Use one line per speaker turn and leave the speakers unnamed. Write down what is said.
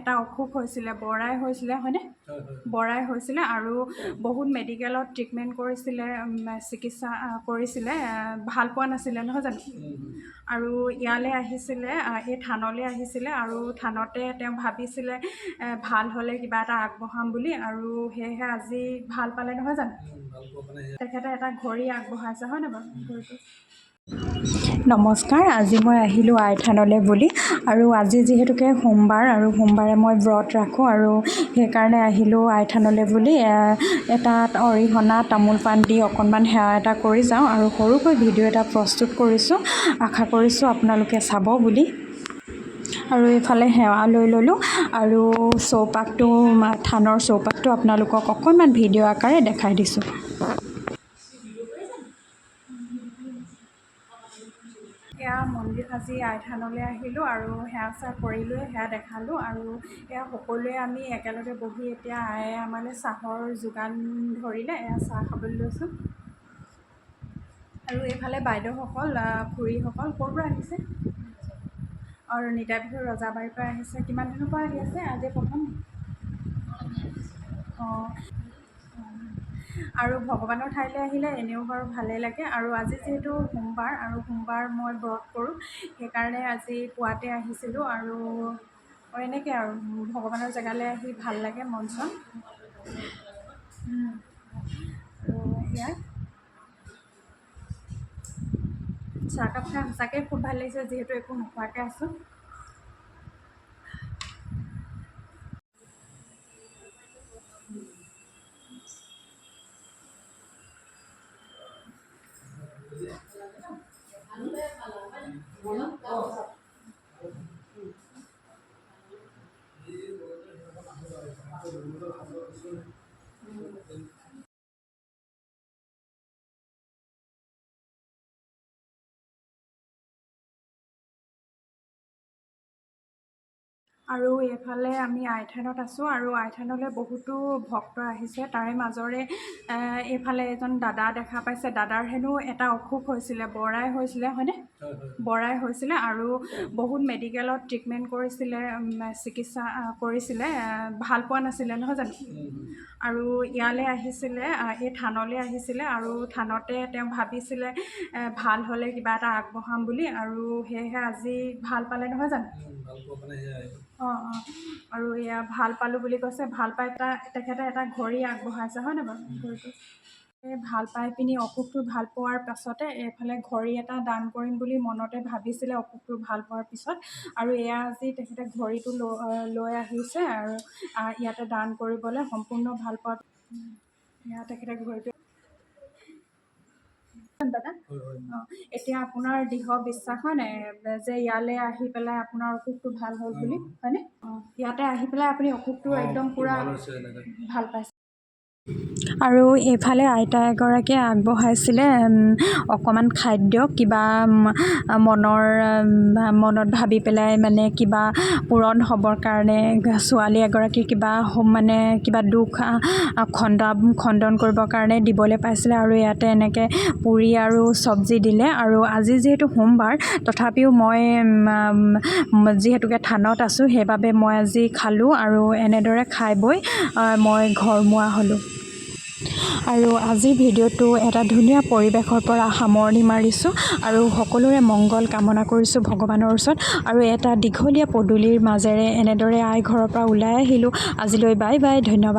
এটা অসুখ হৈছিলে, বৰাই হৈছিলে হয়নে? বৰাই হৈছিলে আৰু বহুত মেডিকেলত ট্ৰিটমেণ্ট কৰিছিলে, চিকিৎসা কৰিছিলে, ভাল পোৱা নাছিলে নহয় জানো? আৰু ইয়ালৈ আহিছিলে, এই থানলৈ আহিছিলে আৰু থানতে তেওঁ ভাবিছিলে ভাল হ'লে কিবা এটা আগবঢ়াম বুলি, আৰু সেয়েহে আজি ভাল পালে নহয় জানো? তেখেতে এটা ঘড়ী আগবঢ়াইছে হয় নাই বাৰু? ঘড়ীটো নমস্কাৰ, আজি মই আহিলোঁ আই থানলৈ বুলি, আৰু আজি যিহেতুকে সোমবাৰ আৰু সোমবাৰে মই ব্ৰত ৰাখোঁ আৰু সেইকাৰণে আহিলোঁ আই থানলৈ বুলি। এটা অৰিহণা তামোল পাণ দি অকণমান সেৱা এটা কৰি যাওঁ আৰু সৰুকৈ ভিডিঅ' এটা প্ৰস্তুত কৰিছোঁ, আশা কৰিছোঁ আপোনালোকে চাব বুলি। আৰু এইফালে সেৱা লৈ ল'লোঁ আৰু চৌপাশটো, থানৰ চৌপাশটো আপোনালোকক অকণমান ভিডিঅ' আকাৰে দেখাই দিছোঁ। এয়া মন্দিৰ, আজি আই থানলৈ আহিলোঁ আৰু সেৱা চেৱা কৰিলৈ সেয়া দেখালোঁ, আৰু এয়া সকলোৱে আমি একেলগে বহি এতিয়া আয়ে আমালৈ চাহৰ যোগান ধৰিলে, এয়া চাহ খাবলৈ লৈছোঁ। আৰু এইফালে বাইদেউসকল, খুৰীসকল ক'ৰ পৰা আহিছে? আৰু নিতাইপুৰ ৰজাবাৰীৰ পৰা আহিছে। কিমান দিনৰ পৰা আহি আছে? আজি প্ৰথম? অঁ। আৰু ভগৱানৰ ঠাইলৈ আহিলে এনেও বাৰু ভালেই লাগে, আৰু আজি যিহেতু সোমবাৰ আৰু সোমবাৰ মই ব্ৰত কৰোঁ, সেইকাৰণে আজি পুৱাতে আহিছিলোঁ, আৰু এনেকৈ আৰু ভগৱানৰ জেগালৈ আহি ভাল লাগে মন চন। আৰু সেয়া চাহকাপ খাই সঁচাকৈ খুব ভাল লাগিছে, যিহেতু একো নোখোৱাকৈ আছোঁ। আৰু এইফালে আমি আই থানত আছোঁ, আৰু আই থানলৈ বহুতো ভক্ত আহিছে, তাৰে মাজৰে এইফালে এজন দাদা দেখা পাইছে। দাদাৰ হেনো এটা অসুখ হৈছিলে, বৰাই হৈছিলে হয়নে? বৰাই হৈছিলে আৰু বহুত মেডিকেলত ট্ৰিটমেণ্ট কৰিছিলে, চিকিৎসা কৰিছিলে, ভাল পোৱা নাছিলে নহয় জানো? আৰু ইয়ালৈ আহিছিলে, এই থানলৈ আহিছিলে আৰু থানতে তেওঁ ভাবিছিলে ভাল হ'লে কিবা এটা আগবঢ়াম বুলি, আৰু সেয়েহে আজি ভাল পালে নহয় জানো? অঁ অঁ। আৰু এয়া ভাল পালোঁ বুলি কৈছে, ভাল পাই তেখেতে এটা ঘড়ী আগবঢ়াইছে হয় নাই বাৰু? ঘড়ীটো ভাল পাই পিনি অসুখটো ভাল পোৱাৰ পাছতে এইফালে ঘড়ী এটা দান কৰিম বুলি মনতে ভাবিছিলে অসুখটো ভাল পোৱাৰ পিছত, আৰু এয়া আজি তেখেতে ঘড়ীটো লৈ আহিছে আৰু ইয়াতে দান কৰিবলৈ সম্পূৰ্ণ ভাল পোৱাৰ। এয়া তেখেতে ঘড়ীটো। দাদা, এতিয়া আপোনাৰ দৃঢ় বিশ্বাস হয় নাই যে ইয়ালৈ আহি পেলাই আপোনাৰ অসুখটো ভাল হ'ল বুলি হয়নে? ইয়াতে আহি পেলাই আপুনি অসুখটো একদম পূৰা ভাল পাইছে। আৰু এইফালে আইতা এগৰাকীয়ে আগবঢ়াইছিলে অকণমান খাদ্য, কিবা মনত ভাবি পেলাই মানে কিবা পূৰণ হ'বৰ কাৰণে, ছোৱালী এগৰাকীৰ কিবা দুখ খণ্ডন কৰিবৰ কাৰণে দিবলৈ পাইছিলে, আৰু ইয়াতে এনেকৈ পুৰি আৰু চব্জি দিলে। আৰু আজি যিহেতু সোমবাৰ, তথাপিও মই যিহেতুকে থানত আছোঁ, সেইবাবে মই আজি খালোঁ, আৰু এনেদৰে খাই বৈ মই ঘৰমুৱা হ'লোঁ। আৰু আজিৰ ভিডিঅ'টো এটা ধুনীয়া পৰিৱেশৰ পৰা সামৰণি মাৰিছোঁ, আৰু সকলোৰে মংগল কামনা কৰিছোঁ ভগৱানৰ ওচৰত। আৰু এটা দীঘলীয়া পদূলিৰ মাজেৰে এনেদৰে আই ঘৰৰ পৰা ওলাই আহিলোঁ। আজিলৈ বাই বাই, ধন্যবাদ।